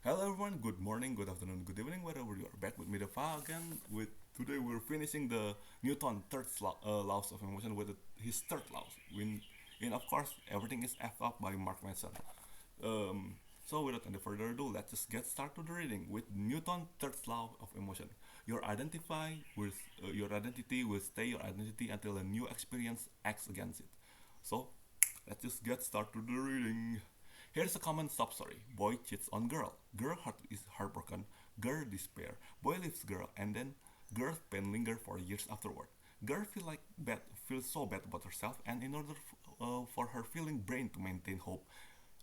Hello everyone, good morning, good afternoon, good evening, wherever you are. Back with me, Dheva again. With today, we're finishing the Newton laws of emotion with his third laws. Of course, everything is F up by Mark Manson. So without any further ado, let's just get started with the reading with Newton's third law of emotion. Your identity will stay your identity until a new experience acts against it. So let's just get started with the reading. Here's a common sub story. Boy cheats on girl. Girl heart is heartbroken. Girl despair. Boy leaves girl and then girl's pain linger for years afterward. Girl feels so bad about herself, and in order for her feeling brain to maintain hope,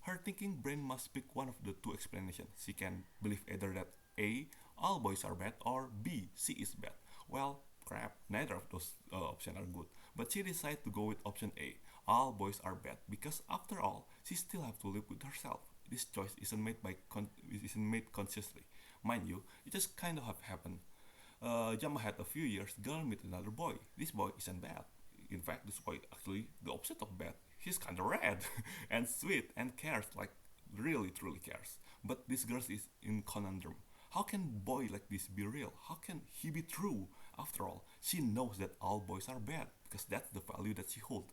her thinking brain must pick one of the two explanations. She can believe either that A, all boys are bad, or B, she is bad. Well, crap, neither of those options are good. But she decides to go with option A. All boys are bad because after all, she still have to live with herself. This choice isn't made consciously, mind you. It just kind of have happened. Jump ahead a few years, girl meet another boy. This boy isn't bad. In fact, this boy actually the opposite of bad. He's kind of red and sweet and cares, like really truly cares. But this girl is in conundrum. How can boy like this be real? How can he be true? After all, she knows that all boys are bad because that's the value that she holds.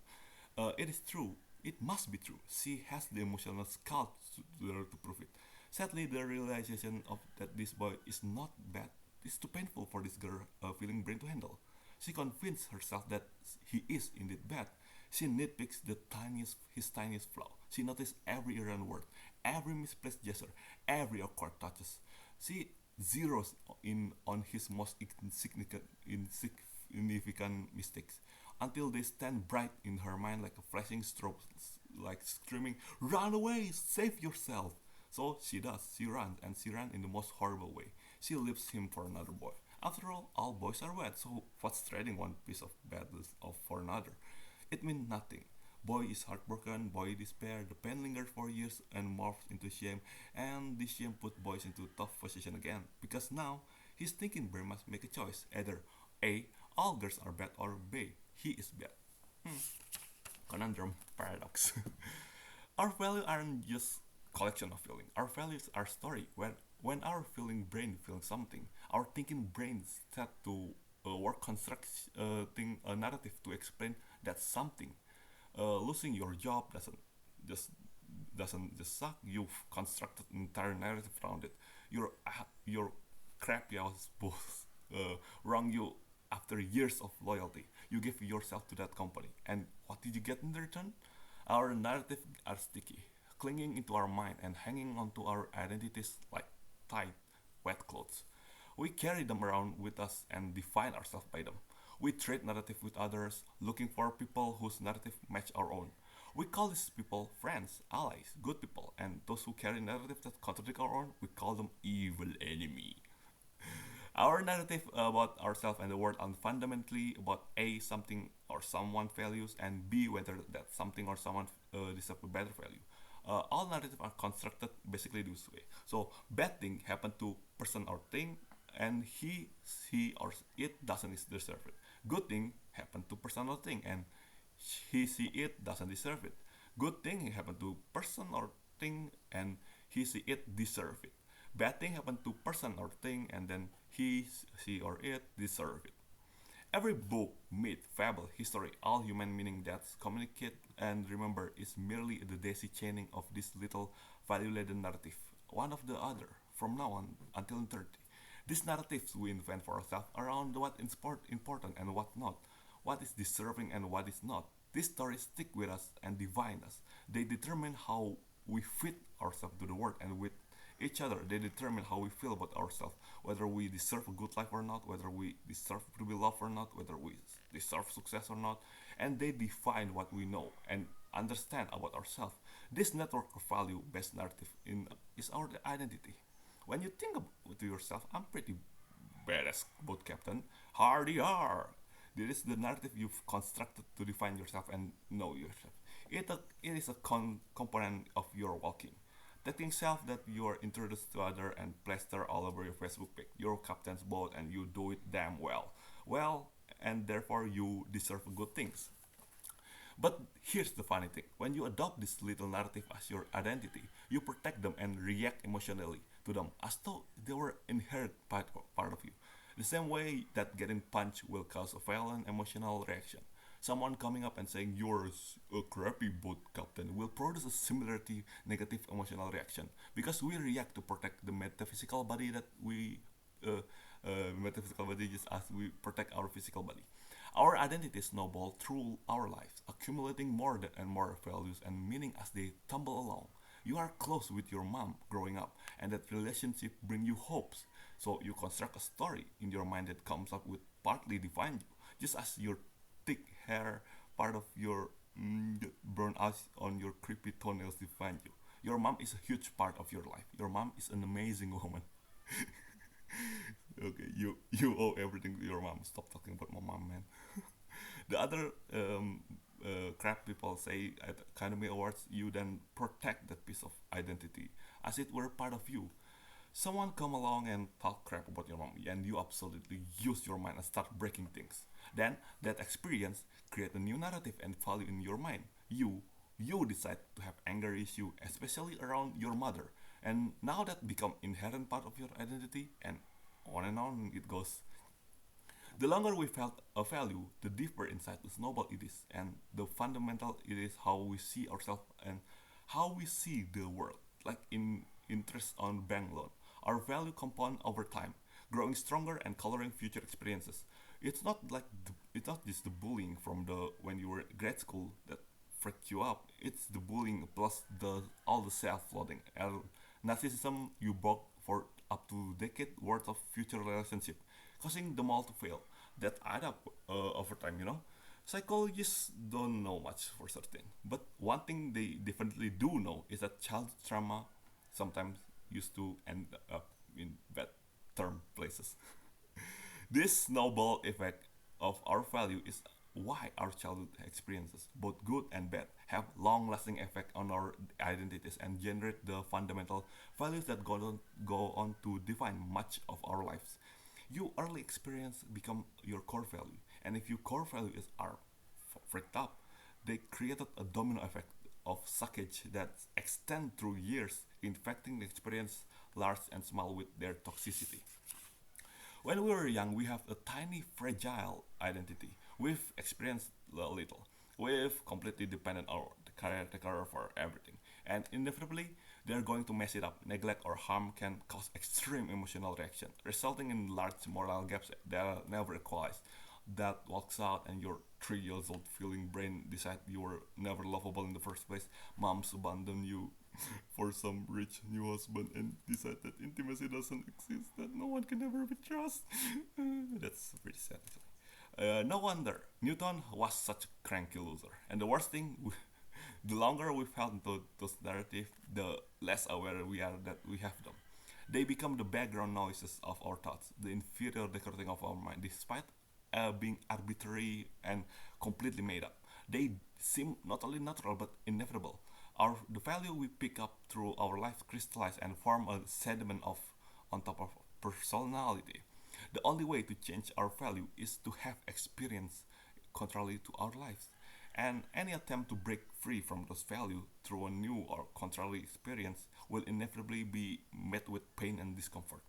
It is true. It must be true. She has the emotional sculpt to prove it. Sadly, the realization of that this boy is not bad is too painful for this girl feeling brain to handle. She convinced herself that he is indeed bad. She nitpicks his tiniest flaw. She notices every errant word, every misplaced gesture, every awkward touches. She zeroes in on his most insignificant mistakes until they stand bright in her mind like a flashing strobe, like screaming, "Run away! Save yourself!" So she does. She runs, and she runs in the most horrible way. She leaves him for another boy. After all boys are bad, so what's trading one piece of badness for another? It means nothing. Boy is heartbroken, boy despair, the pain lingers for years and morphs into shame, and this shame put boys into tough position again, because now he's thinking brain must make a choice, either A, all girls are bad, or B, he is bad. Conundrum, paradox. Our values aren't just collection of feeling. Our values are story. When our feeling brain feels something, our thinking brain start to work constructing a narrative to explain that something. Losing your job just doesn't just suck. You've constructed an entire narrative around it. Your crappy ass boss wrong you after years of loyalty. You give yourself to that company, and what did you get in return? Our narratives are sticky, clinging into our mind and hanging onto our identities like tight, wet clothes. We carry them around with us and define ourselves by them. We trade narrative with others, looking for people whose narrative match our own. We call these people friends, allies, good people, and those who carry narratives that contradict our own, we call them evil enemy. Our narrative about ourselves and the world are fundamentally about A, something or someone values, and B, whether that something or someone deserves a better value. All narratives are constructed basically this way. So bad thing happen to person or thing, and he or it doesn't deserve it. Good thing happen to person or thing, and it doesn't deserve it. Good thing happen to person or thing, and it deserve it. Bad thing happen to person or thing, and then she or it deserve it. Every book, myth, fable, history, all human meaning that's communicate and remember is merely the daisy chaining of this little value-laden narrative, one of the other, from now on until eternity. These narratives we invent for ourselves around what is important and what not, what is deserving and what is not. These stories stick with us and define us. They determine how we fit ourselves to the world, and with each other they determine how we feel about ourselves, whether we deserve a good life or not, whether we deserve to be loved or not, whether we deserve success or not, and they define what we know and understand about ourselves. This network of value based narrative is our identity. When you think to yourself, I'm pretty badass boat captain, hardy R. This is the narrative you've constructed to define yourself and know yourself. It is a component of your walking. That self that you are introduced to other and plaster all over your Facebook pic, your captain's boat, and you do it damn well. Well, and therefore you deserve good things. But here's the funny thing: when you adopt this little narrative as your identity, you protect them and react emotionally to them as though they were inherent part of you. The same way that getting punched will cause a violent emotional reaction. Someone coming up and saying you're a crappy boat captain will produce a similarly negative emotional reaction because we react to protect the metaphysical body that we metaphysical body just as we protect our physical body. Our identities snowball through our lives, accumulating more and more values and meaning as they tumble along. You are close with your mom growing up, and that relationship brings you hopes. So you construct a story in your mind that comes up with partly define you, just as your thick hair, part of your burn out on your creepy toenails define you. Your mom is a huge part of your life. Your mom is an amazing woman. Okay, you owe everything to your mom. Stop talking about my mom, man. The other crap people say at Academy Awards, you then protect that piece of identity as it were part of you. Someone come along and talk crap about your mom, and you absolutely use your mind and start breaking things. Then that experience create a new narrative and value in your mind. You decide to have anger issue, especially around your mother, and now that become inherent part of your identity, and on it goes. The longer we felt a value, the deeper inside the snowball it is, and the fundamental it is how we see ourselves and how we see the world. Like in interest on bank loan, our value compound over time, growing stronger and coloring future experiences. It's not just the bullying from the when you were in grade school that freaked you up. It's the bullying plus the all the self-loathing and narcissism you bought for up to decade worth of future relationship, causing them all to fail. That add up over time, you know. Psychologists don't know much for certain, but one thing they definitely do know is that child trauma sometimes used to end up in bad term places. This snowball effect of our value is why our childhood experiences, both good and bad, have long-lasting effect on our identities and generate the fundamental values that go on to define much of our lives. Your early experience become your core value, and if your core value is are freaked up, they created a domino effect of suckage that extend through years, infecting the experience large and small with their toxicity. When we were young, we have a tiny, fragile identity. We've experienced a little. We've completely dependent on the caretaker for everything. And inevitably, they're going to mess it up. Neglect or harm can cause extreme emotional reaction, resulting in large moral gaps that are never equalized. That walks out and your 3 years old feeling brain decide you were never lovable in the first place. Moms abandon you for some rich new husband and decide that intimacy doesn't exist, that no one can ever be trust. That's pretty sad actually. No wonder Newton was such a cranky loser. And the worst thing, the longer we fell into those narratives, the less aware we are that we have them. They become the background noises of our thoughts, the inferior decorating of our mind, despite being arbitrary and completely made up. They seem not only natural but inevitable. The value we pick up through our life crystallize and form a sediment of on top of personality. The only way to change our value is to have experience contrary to our lives. And any attempt to break free from those values through a new or contrary experience will inevitably be met with pain and discomfort.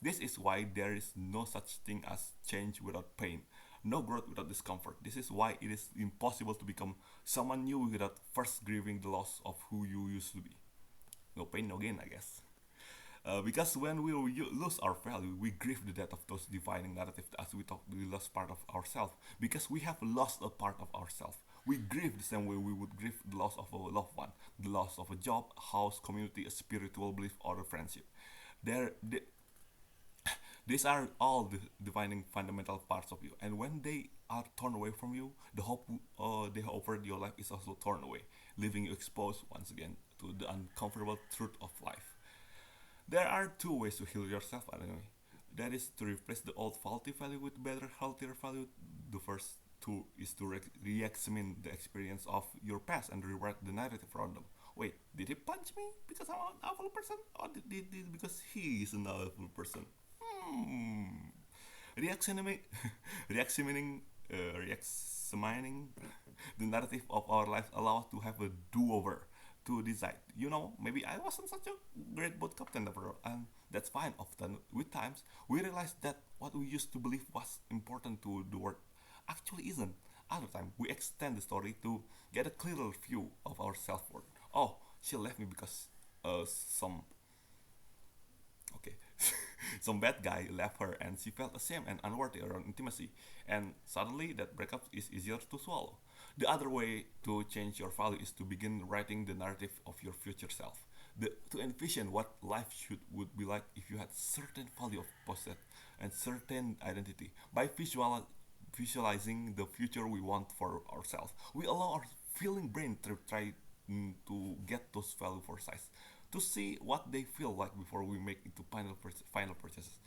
This is why there is no such thing as change without pain, no growth without discomfort. This is why it is impossible to become someone new without first grieving the loss of who you used to be. No pain, no gain, I guess. Because when we lose our value, we grieve the death of those defining narratives as we talk the lost part of ourselves. Because we have lost a part of ourselves. We grieve the same way we would grieve the loss of a loved one, the loss of a job, house, community, a spiritual belief, or a friendship. There, these are all the defining fundamental parts of you, and when they are torn away from you, the hope they offered your life is also torn away, leaving you exposed once again to the uncomfortable truth of life. There are two ways to heal yourself, anyway. That is to replace the old faulty value with better, healthier value. The first two is to re-examine the experience of your past and rewrite the narrative around them. Wait, did he punch me because I'm an awful person, or did because he is an awful person? Hmm. Re-examining, re-examining re-examining the narrative of our lives allow us to have a do-over, to decide. Maybe I wasn't such a great boat captain ever, and that's fine. Often, with times, we realize that what we used to believe was important to the world actually isn't. Other time, we extend the story to get a clearer view of our self-worth. Oh, she left me because some okay, some bad guy left her and she felt ashamed and unworthy around intimacy. And suddenly, that breakup is easier to swallow. The other way to change your value is to begin writing the narrative of your future self. To envision what life would be like if you had certain value of possess and certain identity. By visualizing the future we want for ourselves, we allow our feeling brain to try to get those value for size, to see what they feel like before we make it to final purchases.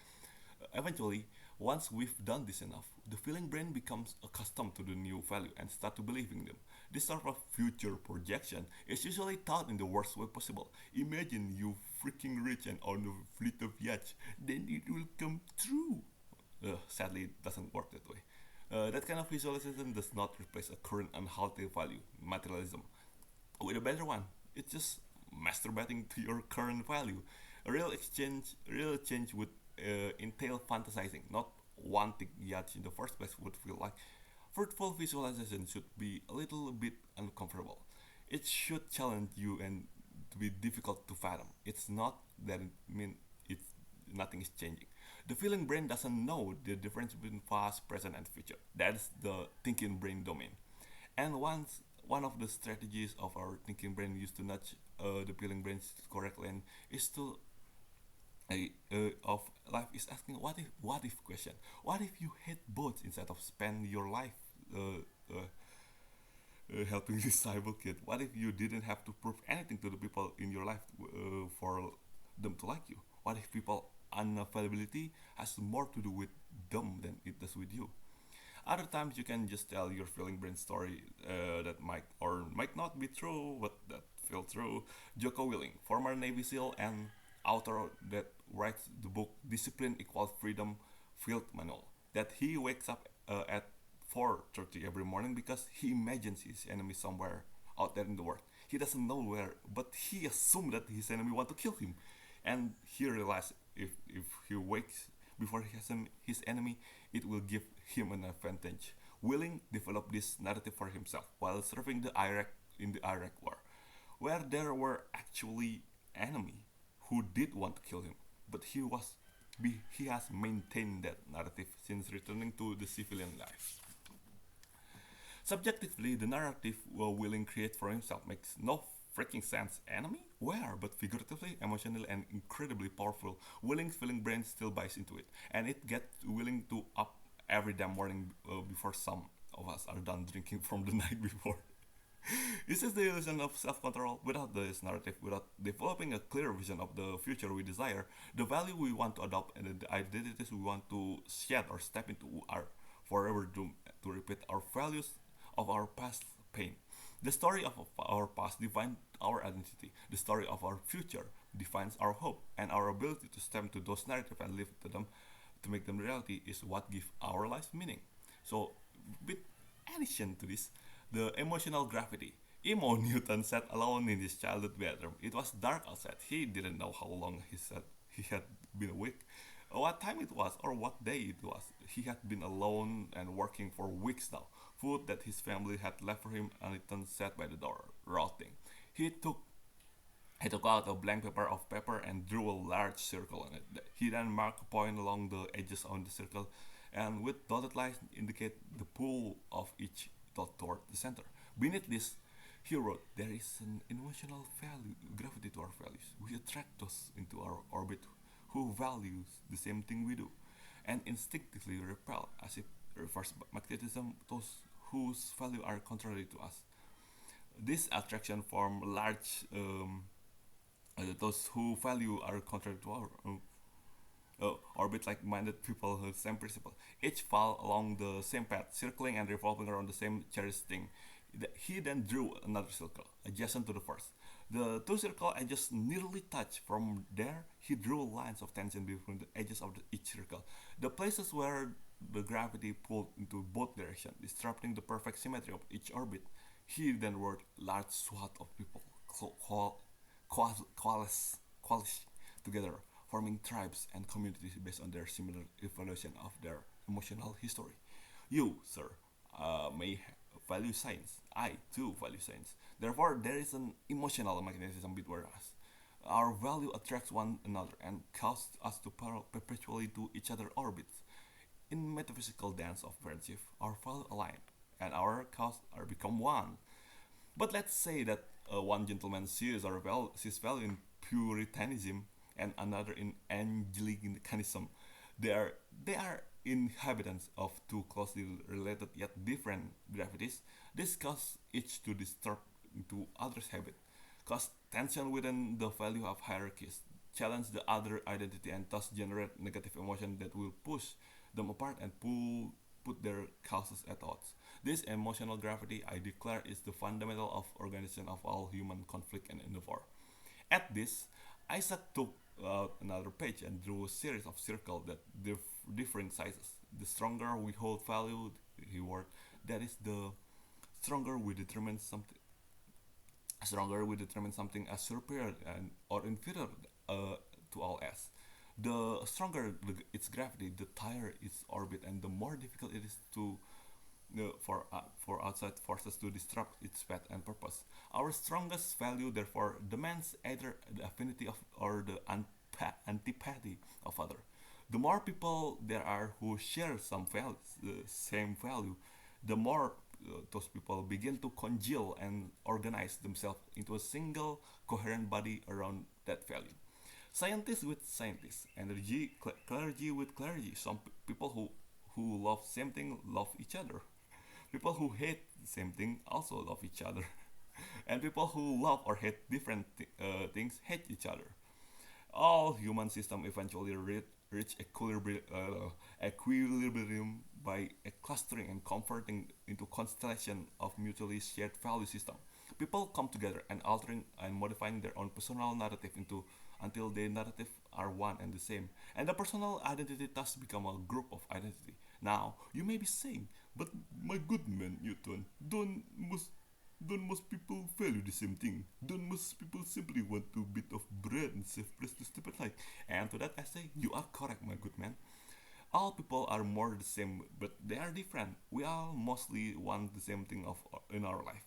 Eventually, once we've done this enough, the feeling brain becomes accustomed to the new value and start to believe in them. This sort of future projection is usually taught in the worst way possible. Imagine you freaking rich and own a fleet of yachts, then it will come true. Sadly, it doesn't work that way. That kind of visualization does not replace a current unhealthy value, materialism, with a better one. It's just masturbating to your current value. Real change would entail fantasizing, not wanting yachts in the first place would feel like. Fruitful visualization should be a little bit uncomfortable. It should challenge you and to be difficult to fathom. It's not that it means it's nothing is changing. The feeling brain doesn't know the difference between past, present, and future. That's the thinking brain domain. And once one of the strategies of our thinking brain used to nudge the feeling brain correctly and is to of life is asking what if question. What if you hate boats instead of spend your life uh, uh, helping this cyber kid? What if you didn't have to prove anything to the people in your life for them to like you? What if people unavailability has more to do with them than it does with you? Other times you can just tell your feeling brain story that might or might not be true, but that feel true. Joko Willing, former Navy SEAL and author that writes the book Discipline Equals Freedom Field Manual, that he wakes up at 4:30 every morning because he imagines his enemy somewhere out there in the world. He doesn't know where, but he assumes that his enemy want to kill him, and he realizes if he wakes before his enemy, it will give him an advantage. Willing developed this narrative for himself while serving the Iraq War, where there were actually enemy who did want to kill him, but he has maintained that narrative since returning to the civilian life. Subjectively, the narrative Willing creates for himself makes no freaking sense. Enemy? Where? But figuratively, emotionally, and incredibly powerful, Willing's feeling brain still buys into it, and it gets willing to up every damn morning before some of us are done drinking from the night before. This is the illusion of self-control. Without this narrative, without developing a clear vision of the future we desire, the value we want to adopt, and the identities we want to shed or step into are forever doomed to repeat our values of our past pain. The story of our past defines our identity. The story of our future defines our hope, and our ability to step into those narratives and live to them, to make them reality, is what gives our life meaning. So, with addition to this, the emotional gravity. Emo Newton sat alone in his childhood bedroom. It was dark outside. He didn't know how long he had been awake, what time it was, or what day it was. He had been alone and working for weeks now. Food that his family had left for him uneaten sat by the door, rotting. He took he took out a blank paper of paper and drew a large circle on it. He then marked a point along the edges on the circle, and with dotted lines indicate the pull of each dot toward the center. Beneath this, he wrote, "There is an emotional value, gravity to our values. We attract those into our orbit who values the same thing we do, and instinctively repel, as if reverse magnetism, those whose values are contrary to us. This attraction form large those who value are contrary to our orbit like-minded people who same principle. Each fall along the same path, circling and revolving around the same cherished thing. He then drew another circle adjacent to the first. The two circle edges nearly touch. From there, he drew lines of tension between the edges of each circle. The places where the gravity pulled into both directions, disrupting the perfect symmetry of each orbit. He then wrote large swath of people coalesce together, forming tribes and communities based on their similar evolution of their emotional history. You, sir, may value science. I, too, value science. Therefore, there is an emotional magnetism between us. Our value attracts one another and causes us to perpetually to each other orbits. In metaphysical dance of friendship, our value align, and our cause are become one. But let's say that one gentleman sees value in Puritanism and another in Anglicanism. They are, they are inhabitants of two closely related yet different gravities. This causes each to disturb into other's habit, cause tension within the value of hierarchies, challenge the other identity, and thus generate negative emotion that will push them apart and put their causes at odds. This emotional gravity, I declare, is the fundamental of organization of all human conflict and endeavor. At this, Isaac took out another page and drew a series of circles that differing sizes. The stronger we hold value, he wrote, that is the stronger we determine something. Stronger we determine something as superior and or inferior to all else. The stronger its gravity, the tighter its orbit, and the more difficult it is to for outside forces to disrupt its path and purpose. Our strongest value, therefore, demands either the affinity of or the antipathy of other. The more people there are who share some values, the same value, the more those people begin to congeal and organize themselves into a single coherent body around that value. Scientists with scientists, energy, clergy with clergy. Some people who love same thing love each other. People who hate the same thing also love each other. And people who love or hate different things hate each other. All human systems eventually reach equilibrium by a clustering and converting into constellation of mutually shared value system. People come together and altering and modifying their own personal narrative into until their narrative are one and the same, and the personal identity thus become a group of identity. Now you may be saying, but my good man Newton, don't most people value the same thing? Don't most people simply want to bit of bread and save place to stupid life? And to that I say, you are correct, my good man. All people are more the same, but they are different. We all mostly want the same thing of in our life.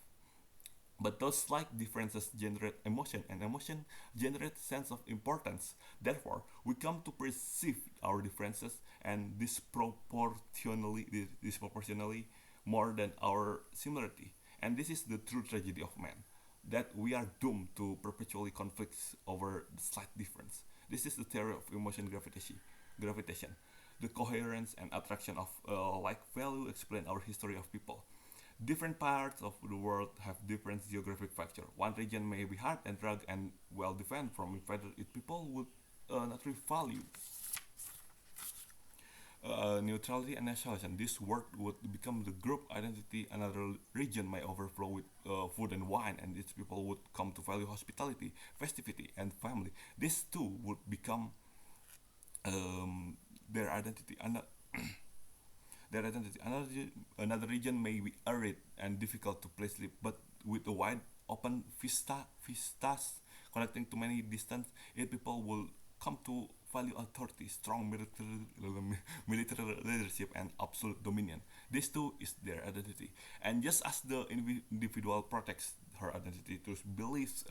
But those slight differences generate emotion, and emotion generates sense of importance. Therefore, we come to perceive our differences and disproportionally more than our similarity. And this is the true tragedy of man, that we are doomed to perpetually conflicts over the slight difference. This is the theory of emotion gravitation. Gravitation. The coherence and attraction of like value explain our history of people. Different parts of the world have different geographic factor. One region may be hard and rugged and well defined from invaded its people would not really value neutrality and nationalism. This word would become the group identity. Another region may overflow with food and wine, and its people would come to value hospitality, festivity, and family. This too would become their identity. Their identity. Another region may be arid and difficult to place, but with a wide open vistas connecting to many distant, its people will come to value authority, strong military leadership, and absolute dominion. This too is their identity. And just as the individual protects her identity through beliefs,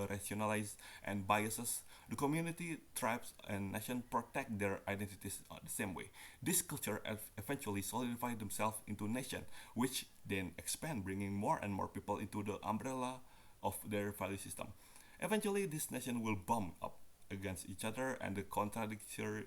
rationalize, and biases, the community, tribes, and nation protect their identities the same way. This culture eventually solidify themselves into nation, which then expand, bringing more and more people into the umbrella of their value system. Eventually, this nation will bump up against each other, and the contradictory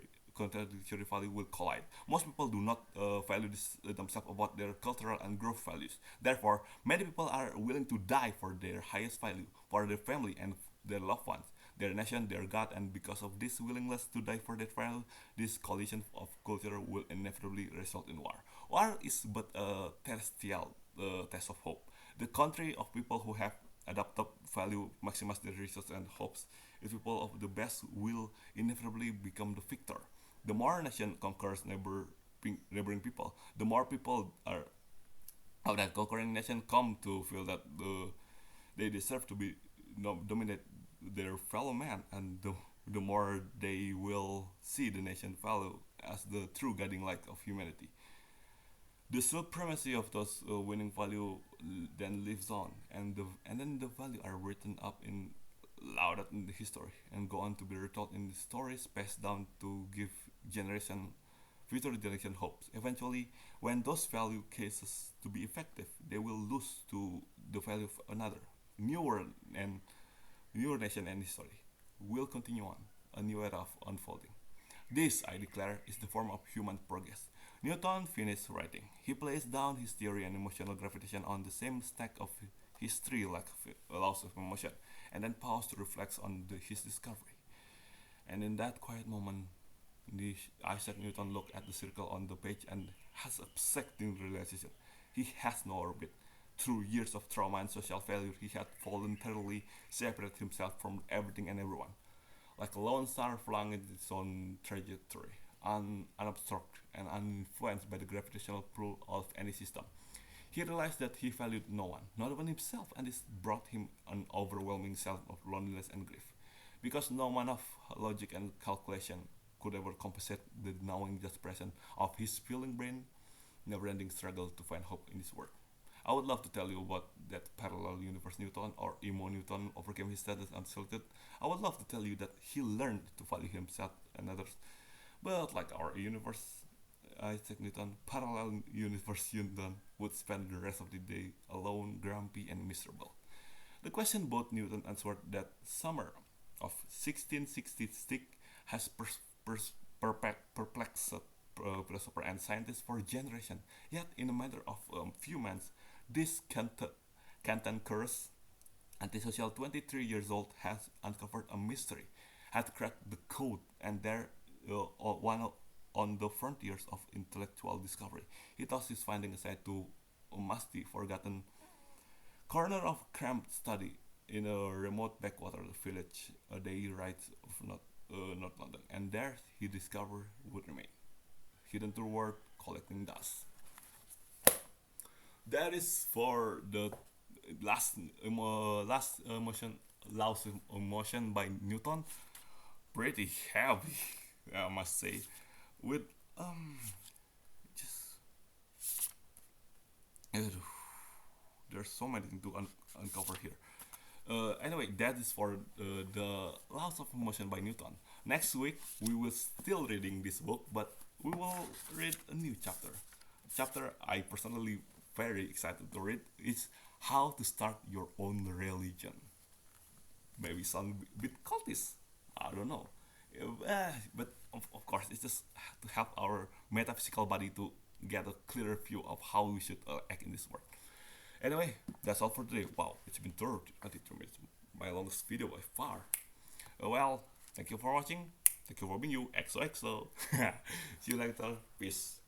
value will collide. Most people do not value themselves about their cultural and growth values. Therefore, many people are willing to die for their highest value, for their family and their loved ones, their nation, their God, and because of this willingness to die for that value, this collision of culture will inevitably result in war. War is but a terrestrial test of hope. The country of people who have adapted value, maximize their resources and hopes, if people of the best will inevitably become the victor. The more nation conquers neighbor neighboring people. The more people are of that conquering nation come to feel that they deserve to be dominate their fellow man, and the more they will see the nation value as the true guiding light of humanity. The supremacy of those winning value then lives on, and then the value are written up in loud in the history and go on to be retold in the stories passed down to give generation future generation hopes. Eventually, when those value cases to be effective, they will lose to the value of another newer and newer nation and history will continue on a new era of unfolding. This, I declare, is the form of human progress. Newton finished writing. He placed down his theory and emotional gravitation on the same stack of his three laws of motion, and then paused to reflect on his discovery. And in that quiet moment, Isaac Newton looked at the circle on the page and has a sickening realization. He has no orbit. Through years of trauma and social failure, he had voluntarily separated himself from everything and everyone, like a lone star flying in its own trajectory, unobstructed and uninfluenced by the gravitational pull of any system. He realized that he valued no one, not even himself, and this brought him an overwhelming sense of loneliness and grief. Because no amount of logic and calculation could ever compensate the gnawing desperation of his feeling brain, never-ending struggle to find hope in his work. I would love to tell you about that parallel universe Newton or emo Newton overcame his status unselected. I would love to tell you that he learned to value himself and others. But like our universe, Isaac Newton, parallel universe Newton would spend the rest of the day alone, grumpy, and miserable. The question both Newton answered that summer of 1666 has perplexed philosopher and scientists for generations. Yet, in a matter of few months, this cantankerous antisocial 23 years old has uncovered a mystery, had cracked the code, and there, one on the frontiers of intellectual discovery. He tossed his finding aside to a musty, forgotten corner of cramped study in a remote backwater village a day ride of North London, and there he discovered would remain, hidden toward collecting dust. That is for the last emotion, laws of emotion by Newton. Pretty heavy, I must say. With just there's so many things to uncover here. Anyway, that is for the laws of motion by Newton. Next week we will still reading this book, but we will read a new chapter. Chapter I personally very excited to read is how to start your own religion. Maybe sound a bit cultish. I don't know. But of course, it's just to help our metaphysical body to get a clearer view of how we should act in this world. Anyway, that's all for today. Wow, it's been 22 minutes. My longest video by far. Well, thank you for watching. Thank you for being you. XOXO. See you later. Peace.